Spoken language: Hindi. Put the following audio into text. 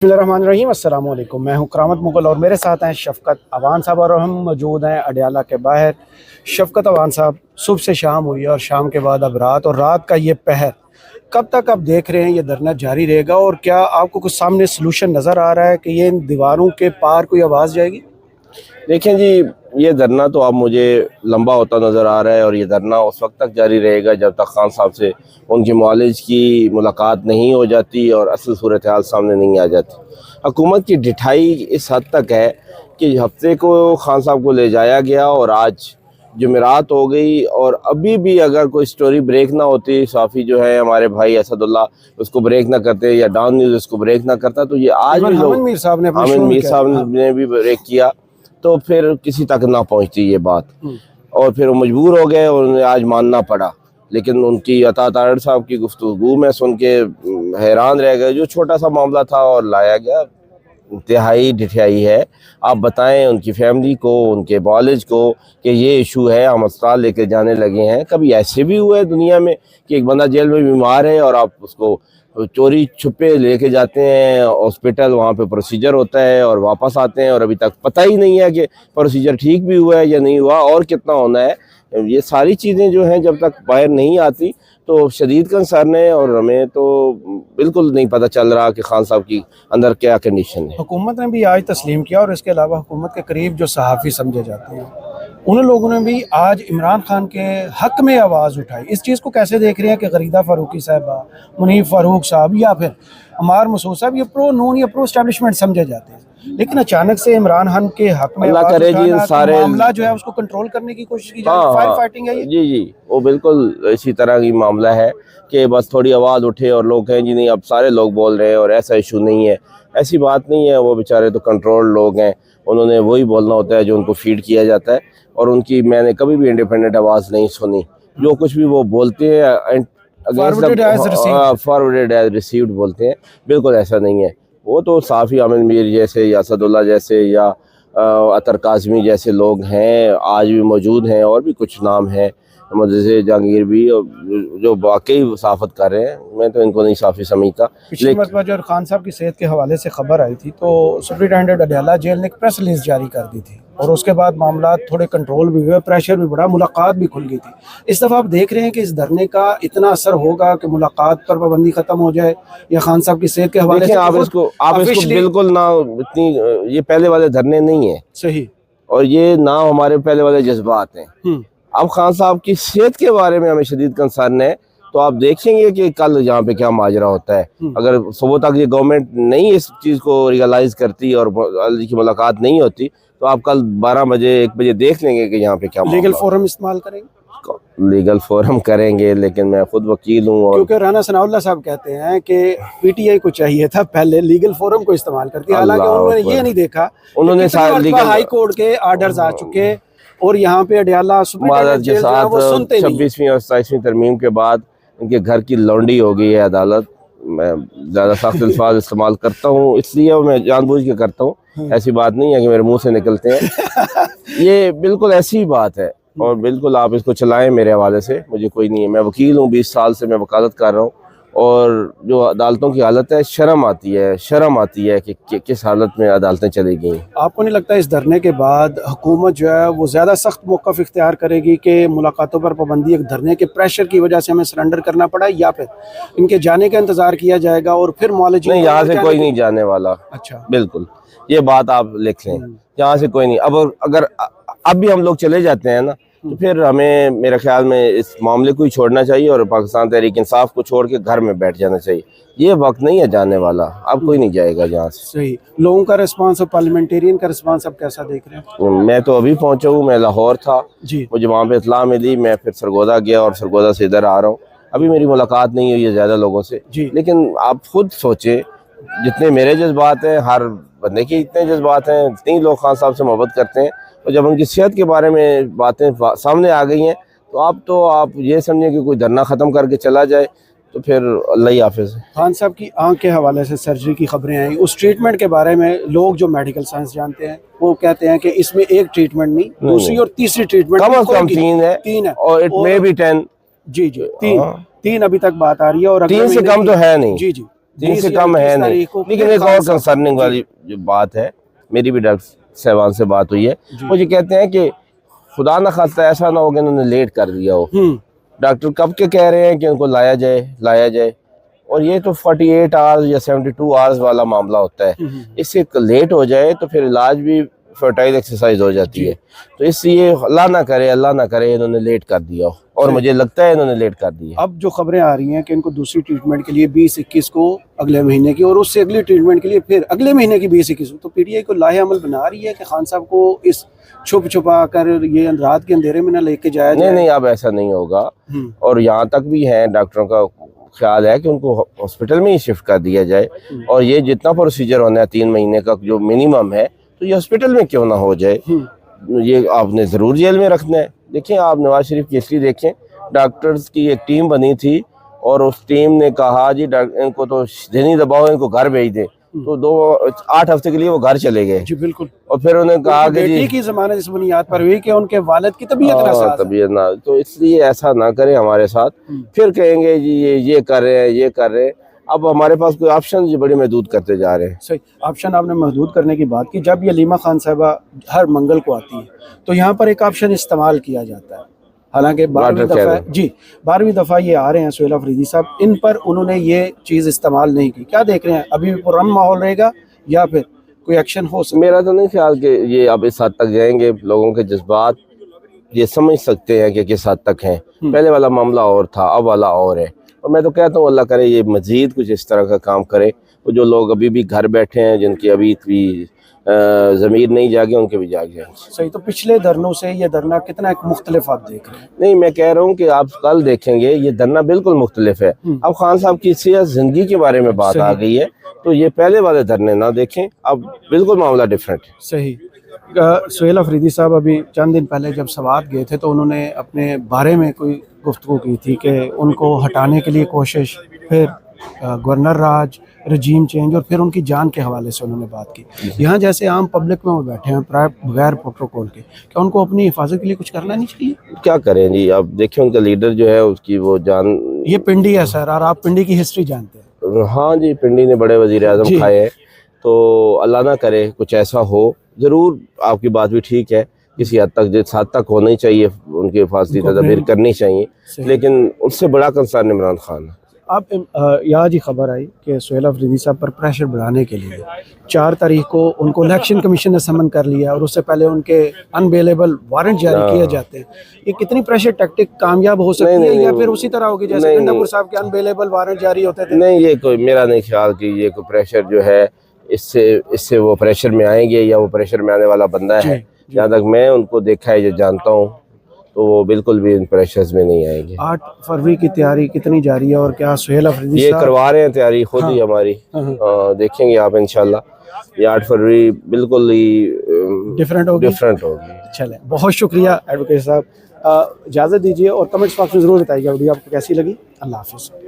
बिस्मिल्लाहिर्रहमानिर्रहीम अस्सलाम वालेकुम। मैं हूं करामत मुगल और मेरे साथ हैं शफ़क़त अवान साहब और हम मौजूद हैं अडयाला के बाहर। शफ़क़त अवान साहब, सुबह से शाम हुई और शाम के बाद अब रात, और रात का ये पहर कब तक आप देख रहे हैं ये धरना जारी रहेगा? और क्या आपको कुछ सामने सलूशन नज़र आ रहा है कि ये इन दीवारों के पार कोई आवाज़ जाएगी? देखें जी, ये धरना तो अब मुझे लंबा होता नज़र आ रहा है और ये धरना उस वक्त तक जारी रहेगा जब तक खान साहब से उनके मुआलिज की मुलाकात नहीं हो जाती और असल सूरत हाल सामने नहीं आ जाती। हुकूमत की ढिठाई इस हद तक है कि हफ्ते को खान साहब को ले जाया गया और आज जुमेरात हो गई, और अभी भी अगर कोई स्टोरी ब्रेक ना होती, साफ़ी जो है हमारे भाई असदुल्ला उसको ब्रेक ना करते या डाउन न्यूज़ उसको ब्रेक ना करता, तो ये आज भी लोग, हामिद मीर साहब ने भी ब्रेक किया तो फिर किसी तक ना पहुंचती ये बात, और फिर वो मजबूर हो गए और उन्हें आज मानना पड़ा। लेकिन उनकी अता तारड़ साहब की गुफ्तगू में सुन के हैरान रह गए। जो छोटा सा मामला था और लाया गया, इंतहाई ढिठाई है। आप बताएं उनकी फैमिली को, उनके कॉलेज को कि ये इशू है, हम अस्पताल लेके जाने लगे हैं। कभी ऐसे भी हुआ है दुनिया में कि एक बंदा जेल में बीमार है और आप उसको चोरी छुपे लेके जाते हैं हॉस्पिटल, वहाँ पे प्रोसीजर होता है और वापस आते हैं और अभी तक पता ही नहीं है कि प्रोसीजर ठीक भी हुआ है या नहीं हुआ और कितना होना है। ये सारी चीज़ें जो हैं जब तक बाहर नहीं आती तो शदीद कंसर्न है, और हमें तो बिल्कुल नहीं पता चल रहा कि खान साहब की अंदर क्या कंडीशन है। हुकूमत ने भी आज तस्लीम किया और इसके अलावा हुकूमत के करीब जो सहाफ़ी समझे जाते हैं उन लोगों ने भी आज इमरान खान के हक में आवाज़ उठाई। इस चीज़ को कैसे देख रहे हैं कि गरीदा फ़ारूकी साहबा, मुनीफ फ़ारूक साहब या फिर अमार मसूद साहब, ये प्रो नून या प्रो एस्टैब्लिशमेंट समझे जाते हैं, लेकिन अचानक से इमरान खान के हक में अल्लाह करे जी सारे मामला जो है उसको कंट्रोल करने की कोशिश की जा रही है। फायर फाइटिंग है ये? जी जी, वो बिल्कुल इसी तरह की मामला है कि बस थोड़ी आवाज़ उठे और लोग कहें जी नहीं अब सारे लोग बोल रहे हैं और ऐसा इशू नहीं है। ऐसी बात नहीं है, वो बेचारे तो कंट्रोल लोग हैं, उन्होंने वही बोलना होता है जो उनको फीड किया जाता है, और उनकी मैंने कभी भी इंडिपेंडेंट आवाज़ नहीं सुनी। जो कुछ भी वो बोलते हैं फॉरवर्डेड एज रिसीव्ड बोलते हैं, बिल्कुल ऐसा नहीं है। वो तो साफ़ी हामिद मीर जैसे या असदुल्ला जैसे या अतर काज़मी जैसे लोग हैं, आज भी मौजूद हैं, और भी कुछ नाम हैं जैसे जहांगीर भी, जो वाकई सहाफ़त कर रहे हैं। मैं तो इनको नहीं साफ़ी समझता। पिछली मरतबा जो खान साहब की सेहत के हवाले से खबर आई थी तो सुप्रिटेंडेंट अडयाला जेल ने एक प्रेस रिलीज जारी कर दी थी और उसके बाद मामला थोड़े कंट्रोल भी हुए, प्रेशर भी बढ़ा, मुलाकात भी खुल गई थी। इस दफ़ा आप देख रहे हैं कि इस धरने का इतना असर होगा कि मुलाकात पर पाबंदी खत्म हो जाए, या खान साहब की सेहत के हवाले से आप इसको बिल्कुल ना, इतनी ये पहले वाले धरने नहीं है सही, और ये ना हमारे पहले वाले जज्बात हैं। अब खान साहब की सेहत के बारे में हमें शदीद कंसर्न है, तो आप देखेंगे कि कल यहाँ पे क्या माजरा होता है। अगर सुबह तक ये गवर्नमेंट नहीं इस चीज़ को रियलाइज़ करती और की मुलाकात नहीं होती तो आप कल 12 बजे 1 बजे देख लेंगे कि यहाँ पे क्या लीगल फोरम इस्तेमाल करेंगे। लीगल फोरम करेंगे, लेकिन मैं खुद वकील हूँ, और क्योंकि राना सनाउल्लाह साहब कहते हैं कि पीटीआई को चाहिए था पहले लीगल फोरम को इस्तेमाल करती, हालांकि उन्होंने ये नहीं देखा। उन्होंने हाई कोर्ट के आर्डर्स आ चुके और यहाँ पे अडयाला के साथ 26वीं और 27वीं तरमीम के बाद इनके घर की लौंडी हो गई है अदालत। मैं ज़्यादा सख्त अल्फाज इस्तेमाल करता हूँ इसलिए मैं जानबूझ के करता हूँ, ऐसी बात नहीं है कि मेरे मुंह से निकलते हैं। ये बिल्कुल ऐसी बात है, और बिल्कुल आप इसको चलाएं मेरे हवाले से, मुझे कोई नहीं है। मैं वकील हूँ, 20 साल से मैं वकालत कर रहा हूँ, और जो अदालतों की हालत है, शर्म आती है कि किस हालत में अदालतें चली गई। आपको नहीं लगता इस धरने के बाद हुकूमत जो है वो ज़्यादा सख्त मौक़िफ़ इख्तियार करेगी कि मुलाकातों पर पाबंदी एक धरने के प्रेशर की वजह से हमें सरेंडर करना पड़ा, या फिर इनके जाने का इंतज़ार किया जाएगा और फिर मौलवी नहीं, यहाँ से कोई नहीं जाने वाला। अच्छा, बिल्कुल, ये बात आप लिख लें, यहाँ से कोई नहीं। अब अगर अब भी हम लोग चले जाते हैं ना, तो फिर हमें मेरे ख्याल में इस मामले को ही छोड़ना चाहिए और पाकिस्तान तहरीक इंसाफ को छोड़ के घर में बैठ जाना चाहिए। ये वक्त नहीं है जाने वाला, अब कोई नहीं जाएगा यहाँ से। सही। लोगों का रिस्पांस और पार्लियामेंटेरियन का रिस्पांस अब कैसा देख रहे हैं? मैं तो अभी पहुँचा हूँ, मैं लाहौर था जी, मुझे वहाँ पे इतला मिली, मैं फिर सरगोदा गया और सरगोदा से इधर आ रहा हूँ। अभी मेरी मुलाकात नहीं हुई है ज़्यादा लोगों से, लेकिन आप खुद सोचें जितने मेरे जज्बात हैं, हर बंदे के इतने जज्बात हैं, इतने लोग खान साहब से मोहब्बत करते हैं, और जब उनकी सेहत के बारे में बातें सामने आ गई हैं तो आप ये समझें कि कोई धरना ख़त्म करके चला जाए तो फिर अल्लाह ही हाफिज़। खान साहब की आंख के हवाले से सर्जरी की खबरें आई, उस ट्रीटमेंट के बारे में लोग जो मेडिकल साइंस जानते हैं वो कहते हैं कि इसमें एक ट्रीटमेंट नहीं, दूसरी और तीसरी ट्रीटमेंट कम से कम तीन है और इट मे बी 10। जी, तीन अभी तक बात आ रही है, और 3 से कम तो है नहीं। जी, 3 से 20 या कम है 21 नहीं। तारीख को लेकिन फिर एक खान और साहब कंसर्निंग जी। वाली जो बात है, मेरी भी डॉक्टर साहबान से बात हुई है, जी। वो ये कहते हैं कि खुदा न खास्ता ऐसा ना हो कि उन्होंने लेट कर दिया हो। डॉक्टर कब के कह रहे हैं कि उनको लाया जाए, और ये तो 48 आवर्स या 72 आवर्स वाला मामला होता है। इससे लेट हो जाए तो फिर इलाज भी फर्टाइल एक्सरसाइज हो जाती है। तो इसलिए अल्लाह ना करे इन्होंने लेट कर दिया हो, और मुझे लगता है इन्होंने लेट कर दिया। अब जो खबरें आ रही हैं कि इनको दूसरी ट्रीटमेंट के लिए 20-21 को अगले महीने की, और उससे अगली ट्रीटमेंट के लिए फिर अगले महीने की 20-21 को, तो पीटीआई को लाहे अमल बना रही है कि खान साहब को इस छुपा कर ये रात के अंधेरे में ना लेके जाया जाए। नहीं, अब ऐसा नहीं होगा। और यहाँ तक भी है, डॉक्टरों का ख्याल है कि उनको हॉस्पिटल में ही शिफ्ट कर दिया जाए, और ये जितना प्रोसीजर होना है 3 महीने का जो मिनिमम है, तो ये हॉस्पिटल में क्यों ना हो जाए। ये आपने ज़रूर जेल में रखना है। देखें, आप नवाज शरीफ की हिस्ट्री देखें, डॉक्टर्स की एक टीम बनी थी, और उस टीम ने कहा जी इनको तो नहीं दबाओ, इनको घर भेज दें। तो 8 हफ्ते के लिए वो घर चले गए। जी बिल्कुल। और फिर उन्होंने कहा कि बेटी की जमानत इस बुनियाद पर हुई कि उनके वालिद की तबीयत नासाज है। तबीयत ना, तो इसलिए ऐसा ना करें हमारे साथ। फिर कहेंगे जी ये कर रहे हैं। अब हमारे पास कोई ऑप्शन जी बड़ी महदूद करते जा रहे हैं। सही, ऑप्शन आपने महदूद करने की बात की। जब ये लीमा खान साहबा हर मंगल को आती है तो यहाँ पर एक ऑप्शन इस्तेमाल किया जाता है। हालांकि 12वीं दफ़ा ये आ रहे हैं सुहेल अफरीदी साहब, इन पर उन्होंने ये चीज़ इस्तेमाल नहीं की। क्या देख रहे हैं, अभी भी पुरअमन माहौल रहेगा या फिर कोई एक्शन हो सकता? मेरा तो नहीं ख्याल कि ये अब इस हद तक जाएंगे। लोगों के जज्बात ये समझ सकते हैं कि किस हद तक हैं। पहले वाला मामला और था, अब वाला और है। और मैं तो कहता हूँ अल्लाह करे ये मजीद कुछ इस तरह का काम करे, तो जो लोग अभी भी घर बैठे हैं, जिनकी अभी भी ज़मीर नहीं जागे, उनके भी जाग जाए। सही, तो पिछले धरनों से ये धरना कितना एक मुख्तलिफ आप देख रहे हैं? नहीं, मैं कह रहा हूँ कि आप कल देखेंगे ये धरना बिल्कुल मुख्तलिफ है। अब खान साहब की सियासत ज़िंदगी के बारे में बात आ गई है, तो ये पहले वाले धरने ना देखें, अब बिल्कुल मामला डिफरेंट है। सही। सुहेल अफरीदी साहब अभी चंद दिन पहले जब सवात गए थे तो उन्होंने अपने बारे में कोई गुफ्तगू की थी कि उनको हटाने के लिए कोशिश, फिर गवर्नर राज, रजीम चेंज, और फिर उनकी जान के हवाले से उन्होंने बात की। यहाँ जैसे आम पब्लिक में वो बैठे हैं बगैर प्रोटोकॉल के, क्या उनको अपनी हिफाजत के लिए कुछ करना नहीं चाहिए? क्या करें जी, अब देखिए उनका लीडर जो है उसकी वो जान, ये पिंडी है सर, और आप पिंडी की हिस्ट्री जानते हैं। हाँ जी, पिंडी ने बड़े वजीर आजम खाए हैं, तो अल्लाह ना करे कुछ ऐसा हो। ज़रूर आपकी बात भी ठीक है, किसी हद तक जिस हद तक होनी चाहिए उनकी हिफाजती तदबीर करनी चाहिए, लेकिन उससे बड़ा कंसर्न इमरान खान है। अब आज ही खबर आई कि सुहेल अफरीदी साहब पर प्रेशर बढ़ाने के लिए 4 तारीख को उनको इलेक्शन कमीशन ने समन कर लिया, और उससे पहले उनके अनबेलेबल वारंट जारी किए जाते हैं। ये कितनी प्रेशर टैक्टिक कामयाब हो सकती है, या फिर उसी तरह होगी जैसे गंडापुर साहब के अनबेलेबल वारंट जारी होते थे? नहीं, ये कोई मेरा नहीं ख्याल कि ये कोई प्रेशर जो है इससे वो प्रेशर में आएंगे, या वो प्रेशर में आने वाला बंदा है। जहाँ तक मैं उनको देखा है, जो जानता हूँ, तो वो बिल्कुल भी इन प्रेशर्स में नहीं आएंगे। 8 फरवरी की तैयारी कितनी जारी है, और क्या सुहेल अफरीदी ये करवा रहे हैं तैयारी खुद ही हमारी? देखेंगे आप इंशाल्लाह, ये 8 फरवरी बिल्कुल ही डिफरेंट होगी। चलें, बहुत शुक्रिया एडवोकेट साहब। इजाज़त दीजिए और कमेंट्स बॉक्स में ज़रूर बताइएगा वीडियो आपको कैसी लगी। अल्लाह हाफिज़।